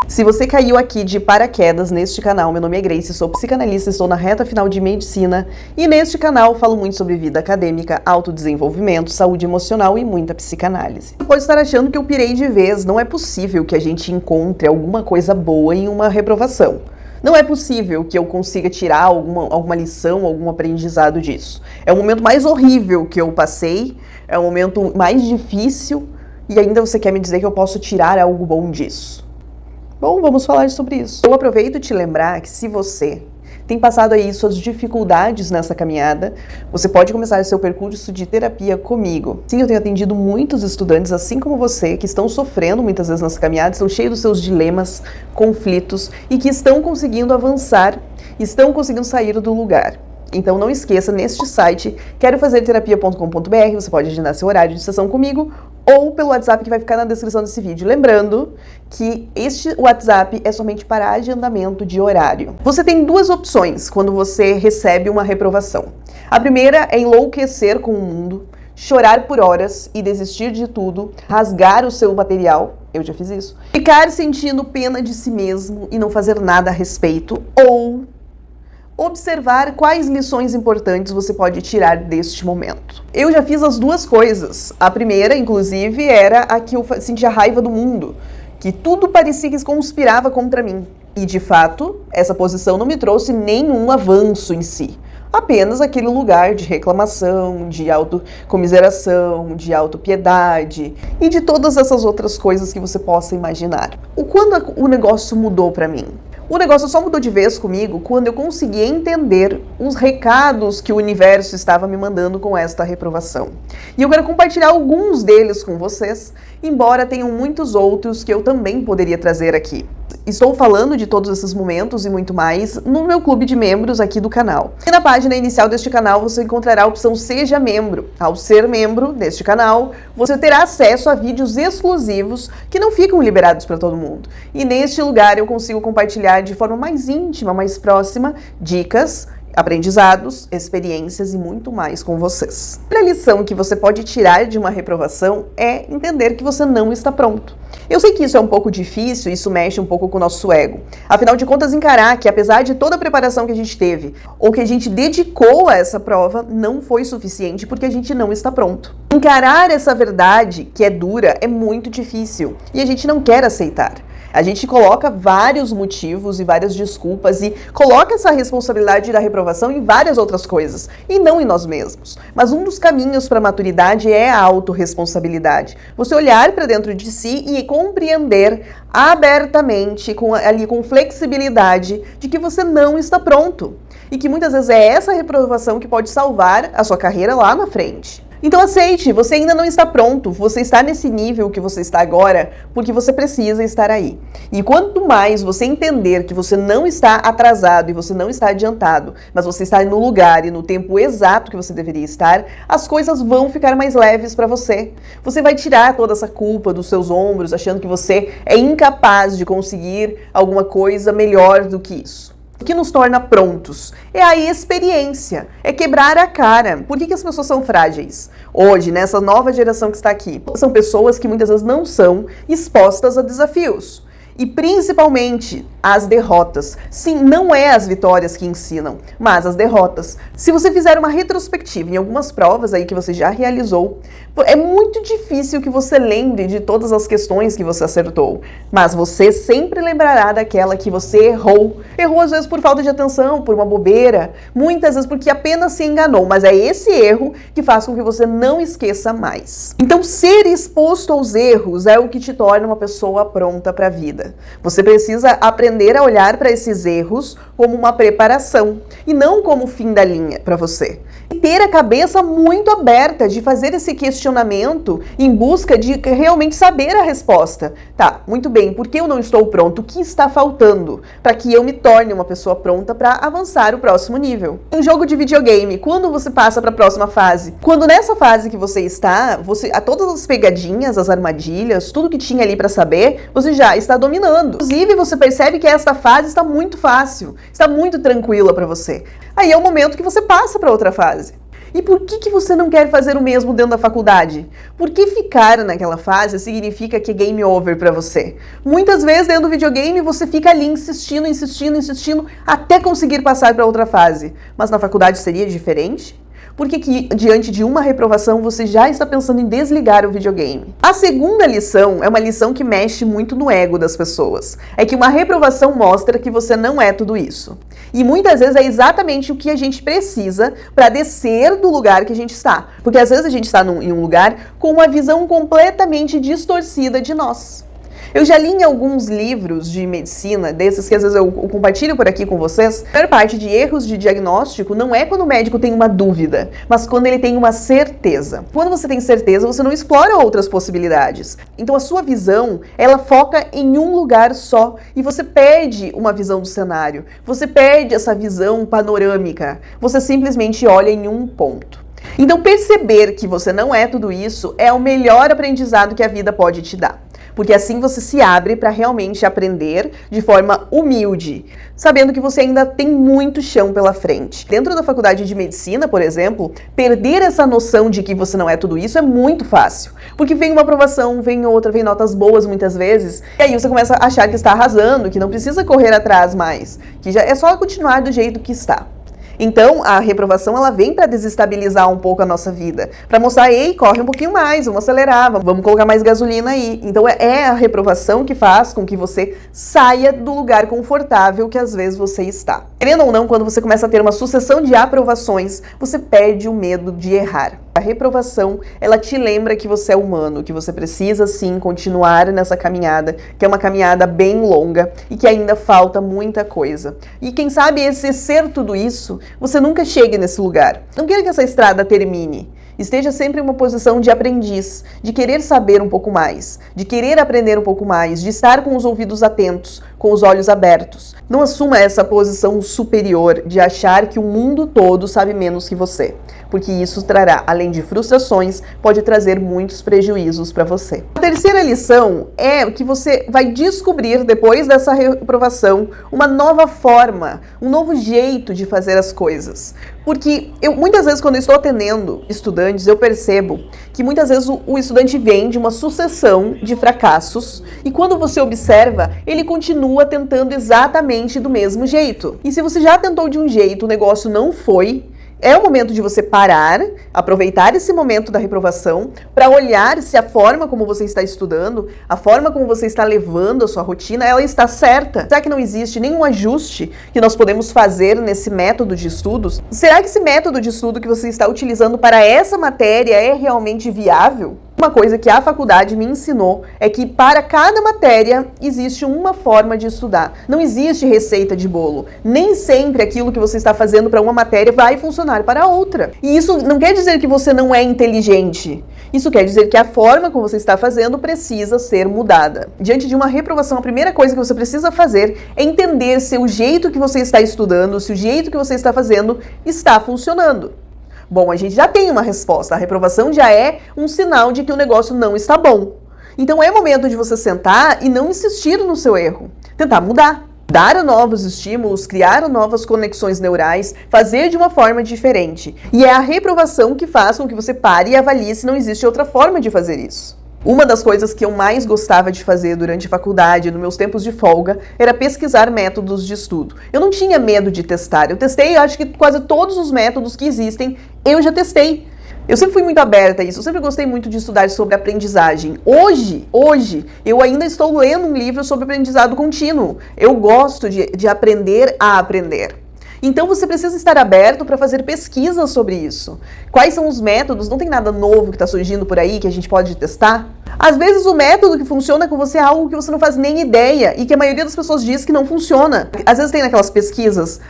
Se você caiu aqui de paraquedas neste canal, meu nome é Grace, sou psicanalista, estou na reta final de medicina e neste canal falo muito sobre vida acadêmica, autodesenvolvimento, saúde emocional e muita psicanálise. Você pode estar achando que eu pirei de vez, não é possível que a gente encontre alguma coisa boa em uma reprovação. Não é possível que eu consiga tirar alguma lição, algum aprendizado disso. É o momento mais horrível que eu passei, é o momento mais difícil e ainda você quer me dizer que eu posso tirar algo bom disso. Bom, vamos falar sobre isso. Eu aproveito te lembrar que se você tem passado aí suas dificuldades nessa caminhada, você pode começar seu percurso de terapia comigo. Sim, eu tenho atendido muitos estudantes, assim como você, que estão sofrendo muitas vezes nessa caminhada, estão cheios dos seus dilemas, conflitos e que estão conseguindo avançar, estão conseguindo sair do lugar. Então não esqueça, neste site, querofazerterapia.com.br, você pode agendar seu horário de sessão comigo ou pelo WhatsApp que vai ficar na descrição desse vídeo. Lembrando que este WhatsApp é somente para agendamento de horário. Você tem duas opções quando você recebe uma reprovação. A primeira é enlouquecer com o mundo, chorar por horas e desistir de tudo, rasgar o seu material, eu já fiz isso, ficar sentindo pena de si mesmo e não fazer nada a respeito, ou observar quais lições importantes você pode tirar deste momento. Eu já fiz as duas coisas. A primeira, inclusive, era a que eu sentia raiva do mundo, que tudo parecia que conspirava contra mim. E, de fato, essa posição não me trouxe nenhum avanço em si. Apenas aquele lugar de reclamação, de autocomiseração, de autopiedade e de todas essas outras coisas que você possa imaginar. Quando o negócio mudou para mim? O negócio só mudou de vez comigo quando eu consegui entender os recados que o universo estava me mandando com esta reprovação. E eu quero compartilhar alguns deles com vocês, embora tenham muitos outros que eu também poderia trazer aqui. Estou falando de todos esses momentos e muito mais no meu clube de membros aqui do canal. E na página inicial deste canal você encontrará a opção Seja Membro. Ao ser membro deste canal, você terá acesso a vídeos exclusivos que não ficam liberados para todo mundo. E neste lugar eu consigo compartilhar de forma mais íntima, mais próxima, dicas, aprendizados, experiências e muito mais com vocês. A lição que você pode tirar de uma reprovação é entender que você não está pronto. Eu sei que isso é um pouco difícil, isso mexe um pouco com o nosso ego. Afinal de contas, encarar que apesar de toda a preparação que a gente teve, ou que a gente dedicou a essa prova, não foi suficiente porque a gente não está pronto. Encarar essa verdade, que é dura, é muito difícil e a gente não quer aceitar. A gente coloca vários motivos e várias desculpas e coloca essa responsabilidade da reprovação em várias outras coisas, e não em nós mesmos. Mas um dos caminhos para a maturidade é a autorresponsabilidade. Você olhar para dentro de si e compreender abertamente, com flexibilidade, de que você não está pronto. E que muitas vezes é essa reprovação que pode salvar a sua carreira lá na frente. Então aceite, você ainda não está pronto, você está nesse nível que você está agora porque você precisa estar aí. E quanto mais você entender que você não está atrasado e você não está adiantado, mas você está no lugar e no tempo exato que você deveria estar, as coisas vão ficar mais leves para você. Você vai tirar toda essa culpa dos seus ombros, achando que você é incapaz de conseguir alguma coisa melhor do que isso. O que nos torna prontos é a experiência, é quebrar a cara. Por que as pessoas são frágeis? Hoje, nessa nova geração que está aqui, são pessoas que muitas vezes não são expostas a desafios. E principalmente as derrotas. Sim, não é as vitórias que ensinam, mas as derrotas. Se você fizer uma retrospectiva em algumas provas aí que você já realizou, é muito difícil que você lembre de todas as questões que você acertou, mas você sempre lembrará daquela que você errou. Errou às vezes por falta de atenção, por uma bobeira, muitas vezes porque apenas se enganou, mas é esse erro que faz com que você não esqueça mais. Então, ser exposto aos erros é o que te torna uma pessoa pronta para a vida. Você precisa aprender a olhar para esses erros como uma preparação e não como fim da linha para você. E ter a cabeça muito aberta de fazer esse questionamento em busca de realmente saber a resposta. Tá, muito bem, por que eu não estou pronto? O que está faltando para que eu me torne uma pessoa pronta para avançar o próximo nível? Um jogo de videogame, quando você passa para a próxima fase? Quando nessa fase que você está, todas as pegadinhas, as armadilhas, tudo que tinha ali para saber, você já está dominando. Inclusive, você percebe que esta fase está muito fácil, está muito tranquila para você. Aí é o momento que você passa para outra fase. E por que você não quer fazer o mesmo dentro da faculdade? Por que ficar naquela fase significa que é game over para você? Muitas vezes dentro do videogame você fica ali insistindo, até conseguir passar para outra fase. Mas na faculdade seria diferente? Por que diante de uma reprovação você já está pensando em desligar o videogame? A segunda lição é uma lição que mexe muito no ego das pessoas. É que uma reprovação mostra que você não é tudo isso. E muitas vezes é exatamente o que a gente precisa para descer do lugar que a gente está. Porque às vezes a gente está em um lugar com uma visão completamente distorcida de nós. Eu já li em alguns livros de medicina, desses que às vezes eu compartilho por aqui com vocês, a maior parte de erros de diagnóstico não é quando o médico tem uma dúvida, mas quando ele tem uma certeza. Quando você tem certeza, você não explora outras possibilidades. Então a sua visão, ela foca em um lugar só e você perde uma visão do cenário, você perde essa visão panorâmica, você simplesmente olha em um ponto. Então perceber que você não é tudo isso é o melhor aprendizado que a vida pode te dar. Porque assim você se abre para realmente aprender de forma humilde, sabendo que você ainda tem muito chão pela frente. Dentro da faculdade de medicina, por exemplo, perder essa noção de que você não é tudo isso é muito fácil. Porque vem uma aprovação, vem outra, vem notas boas muitas vezes, e aí você começa a achar que está arrasando, que não precisa correr atrás mais, que já é só continuar do jeito que está. Então, a reprovação, ela vem para desestabilizar um pouco a nossa vida, para mostrar, ei, corre um pouquinho mais, vamos acelerar, vamos colocar mais gasolina aí. Então, é a reprovação que faz com que você saia do lugar confortável que às vezes você está. Querendo ou não, quando você começa a ter uma sucessão de aprovações, você perde o medo de errar. A reprovação, ela te lembra que você é humano, que você precisa sim continuar nessa caminhada, que é uma caminhada bem longa e que ainda falta muita coisa. E quem sabe esse ser tudo isso, você nunca chegue nesse lugar. Não queira que essa estrada termine. Esteja sempre em uma posição de aprendiz, de querer saber um pouco mais, de querer aprender um pouco mais, de estar com os ouvidos atentos, com os olhos abertos. Não assuma essa posição superior de achar que o mundo todo sabe menos que você, porque isso trará, além de frustrações, pode trazer muitos prejuízos para você. A terceira lição é que você vai descobrir, depois dessa reprovação, uma nova forma, um novo jeito de fazer as coisas. Porque muitas vezes, quando eu estou atendendo estudantes, eu percebo que muitas vezes o estudante vem de uma sucessão de fracassos e quando você observa, ele continua tentando exatamente do mesmo jeito. E se você já tentou de um jeito, o negócio não foi, é o momento de você parar, aproveitar esse momento da reprovação para olhar se a forma como você está estudando, a forma como você está levando a sua rotina, ela está certa. Será que não existe nenhum ajuste que nós podemos fazer nesse método de estudos? Será que esse método de estudo que você está utilizando para essa matéria é realmente viável? Uma coisa que a faculdade me ensinou é que para cada matéria existe uma forma de estudar. Não existe receita de bolo. Nem sempre aquilo que você está fazendo para uma matéria vai funcionar para outra. E isso não quer dizer que você não é inteligente. Isso quer dizer que a forma como você está fazendo precisa ser mudada. Diante de uma reprovação, a primeira coisa que você precisa fazer é entender se o jeito que você está estudando, se o jeito que você está fazendo está funcionando. Bom, a gente já tem uma resposta. A reprovação já é um sinal de que o negócio não está bom. Então é momento de você sentar e não insistir no seu erro. Tentar mudar. Dar novos estímulos, criar novas conexões neurais, fazer de uma forma diferente. E é a reprovação que faz com que você pare e avalie se não existe outra forma de fazer isso. Uma das coisas que eu mais gostava de fazer durante a faculdade, nos meus tempos de folga, era pesquisar métodos de estudo. Eu não tinha medo de testar. Eu testei, acho que quase todos os métodos que existem, eu já testei. Eu sempre fui muito aberta a isso, eu sempre gostei muito de estudar sobre aprendizagem. Hoje, eu ainda estou lendo um livro sobre aprendizado contínuo. Eu gosto de aprender a aprender. Então você precisa estar aberto para fazer pesquisas sobre isso. Quais são os métodos? Não tem nada novo que está surgindo por aí que a gente pode testar? Às vezes o método que funciona com você é algo que você não faz nem ideia e que a maioria das pessoas diz que não funciona. Às vezes tem naquelas pesquisas,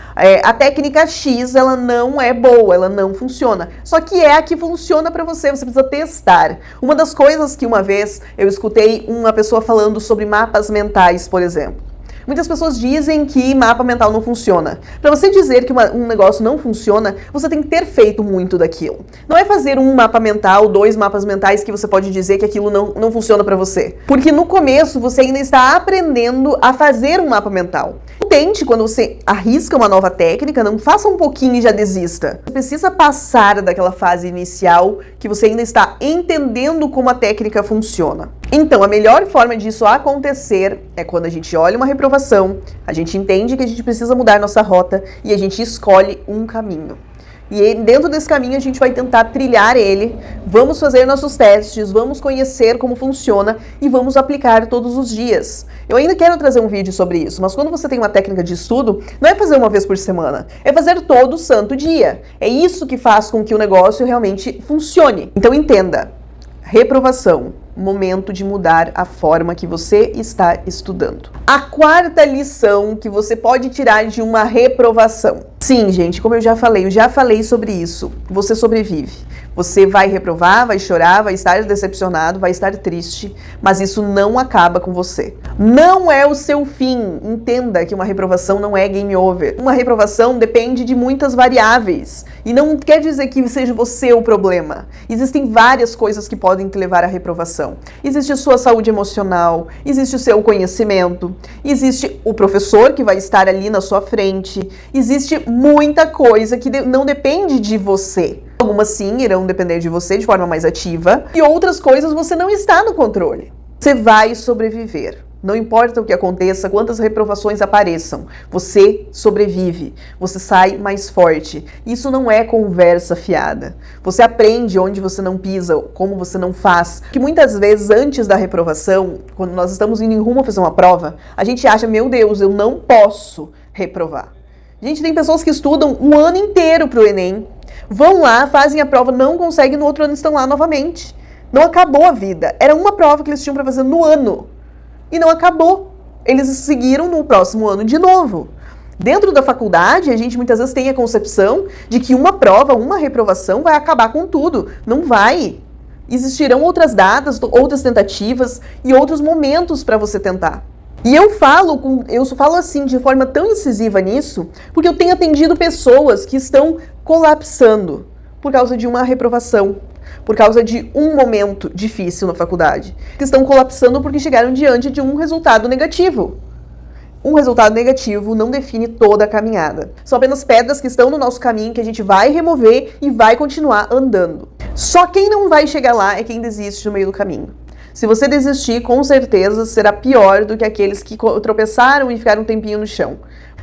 a técnica X, ela não é boa, ela não funciona. Só que é a que funciona para você, você precisa testar. Uma das coisas que uma vez eu escutei uma pessoa falando sobre mapas mentais, por exemplo. Muitas pessoas dizem que mapa mental não funciona. Para você dizer que um negócio não funciona, você tem que ter feito muito daquilo. Não é fazer um mapa mental, 2 mapas mentais que você pode dizer que aquilo não funciona para você. Porque no começo você ainda está aprendendo a fazer um mapa mental. Com o tente, quando você arrisca uma nova técnica, não faça um pouquinho e já desista. Você precisa passar daquela fase inicial que você ainda está entendendo como a técnica funciona. Então, a melhor forma disso acontecer é quando a gente olha uma reprovação, a gente entende que a gente precisa mudar nossa rota e a gente escolhe um caminho. E dentro desse caminho a gente vai tentar trilhar ele, vamos fazer nossos testes, vamos conhecer como funciona e vamos aplicar todos os dias. Eu ainda quero trazer um vídeo sobre isso, mas quando você tem uma técnica de estudo, não é fazer uma vez por semana, é fazer todo santo dia. É isso que faz com que o negócio realmente funcione. Então entenda, reprovação, momento de mudar a forma que você está estudando. A quarta lição que você pode tirar de uma reprovação. Sim, gente, como eu já falei sobre isso. Você sobrevive. Você vai reprovar, vai chorar, vai estar decepcionado, vai estar triste, mas isso não acaba com você. Não é o seu fim. Entenda que uma reprovação não é game over. Uma reprovação depende de muitas variáveis e não quer dizer que seja você o problema. Existem várias coisas que podem te levar à reprovação. Existe a sua saúde emocional, existe o seu conhecimento, existe o professor que vai estar ali na sua frente, existe muita coisa que não depende de você. Algumas sim irão depender de você de forma mais ativa e outras coisas você não está no controle. Você vai sobreviver. Não importa o que aconteça, quantas reprovações apareçam, você sobrevive, você sai mais forte. Isso não é conversa fiada. Você aprende onde você não pisa, como você não faz. Que muitas vezes, antes da reprovação, quando nós estamos indo em rumo a fazer uma prova, a gente acha, meu Deus, eu não posso reprovar. Gente, tem pessoas que estudam um ano inteiro para o Enem, vão lá, fazem a prova, não conseguem, no outro ano estão lá novamente. Não acabou a vida. Era uma prova que eles tinham para fazer no ano. E não acabou. Eles seguiram no próximo ano de novo. Dentro da faculdade, a gente muitas vezes tem a concepção de que uma prova, uma reprovação vai acabar com tudo. Não vai. Existirão outras datas, outras tentativas e outros momentos para você tentar. E eu falo assim de forma tão incisiva nisso, porque eu tenho atendido pessoas que estão colapsando por causa de uma reprovação, por causa de um momento difícil na faculdade, que estão colapsando porque chegaram diante de um resultado negativo. Um resultado negativo não define toda a caminhada. São apenas pedras que estão no nosso caminho que a gente vai remover e vai continuar andando. Só quem não vai chegar lá é quem desiste no meio do caminho. Se você desistir, com certeza será pior do que aqueles que tropeçaram e ficaram um tempinho no chão.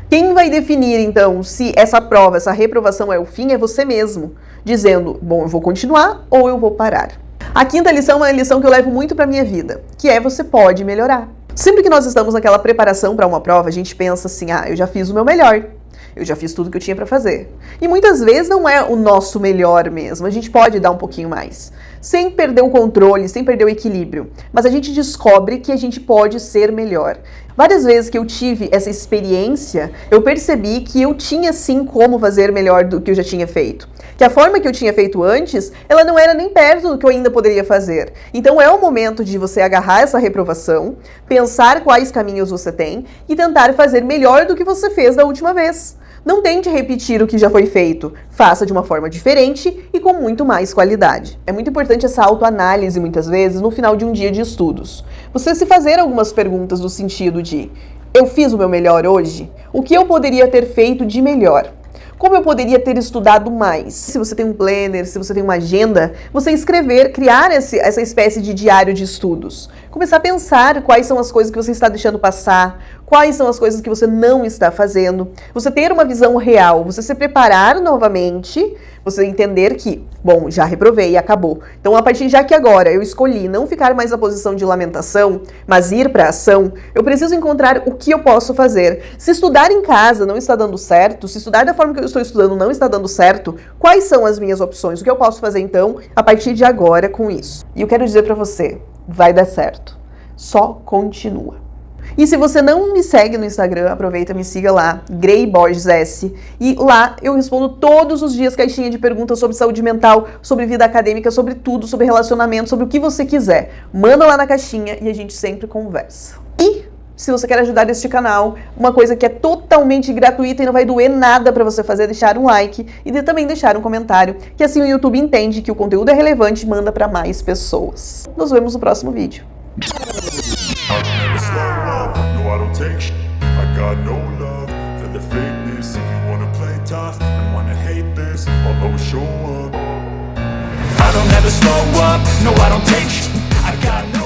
Quem vai definir, então, se essa prova, essa reprovação é o fim, é você mesmo, dizendo, bom, eu vou continuar ou eu vou parar. A quinta lição é uma lição que eu levo muito para a minha vida, que é você pode melhorar. Sempre que nós estamos naquela preparação para uma prova, a gente pensa assim, eu já fiz o meu melhor. Eu já fiz tudo que eu tinha para fazer. E muitas vezes não é o nosso melhor mesmo. A gente pode dar um pouquinho mais. Sem perder o controle, sem perder o equilíbrio. Mas a gente descobre que a gente pode ser melhor. Várias vezes que eu tive essa experiência, eu percebi que eu tinha sim como fazer melhor do que eu já tinha feito. Que a forma que eu tinha feito antes, ela não era nem perto do que eu ainda poderia fazer. Então é o momento de você agarrar essa reprovação, pensar quais caminhos você tem e tentar fazer melhor do que você fez da última vez. Não tente repetir o que já foi feito, faça de uma forma diferente e com muito mais qualidade. É muito importante essa autoanálise, muitas vezes, no final de um dia de estudos. Você se fazer algumas perguntas do sentido de: eu fiz o meu melhor hoje? O que eu poderia ter feito de melhor? Como eu poderia ter estudado mais? Se você tem um planner, se você tem uma agenda, você escrever, criar essa espécie de diário de estudos. Começar a pensar quais são as coisas que você está deixando passar, quais são as coisas que você não está fazendo. Você ter uma visão real, você se preparar novamente, você entender que, bom, já reprovei e acabou. Então, a partir já que agora eu escolhi não ficar mais na posição de lamentação, mas ir para a ação, eu preciso encontrar o que eu posso fazer. Se estudar em casa não está dando certo, se estudar da forma que eu estou estudando não está dando certo, quais são as minhas opções? O que eu posso fazer, então, a partir de agora com isso? E eu quero dizer para você, vai dar certo. Só continua. E se você não me segue no Instagram, aproveita, me siga lá, Grey Borges S. E lá eu respondo todos os dias caixinha de perguntas sobre saúde mental, sobre vida acadêmica, sobre tudo, sobre relacionamento, sobre o que você quiser. Manda lá na caixinha e a gente sempre conversa. E se você quer ajudar este canal, uma coisa que é totalmente gratuita e não vai doer nada pra você fazer é deixar um like e também deixar um comentário, que assim o YouTube entende que o conteúdo é relevante e manda pra mais pessoas. Nos vemos no próximo vídeo. No, I don't take sh**. I got no love for the fakeness. If you wanna play tough and wanna hate this, I'll always show up. I don't ever slow up, no I don't take sh**. I got no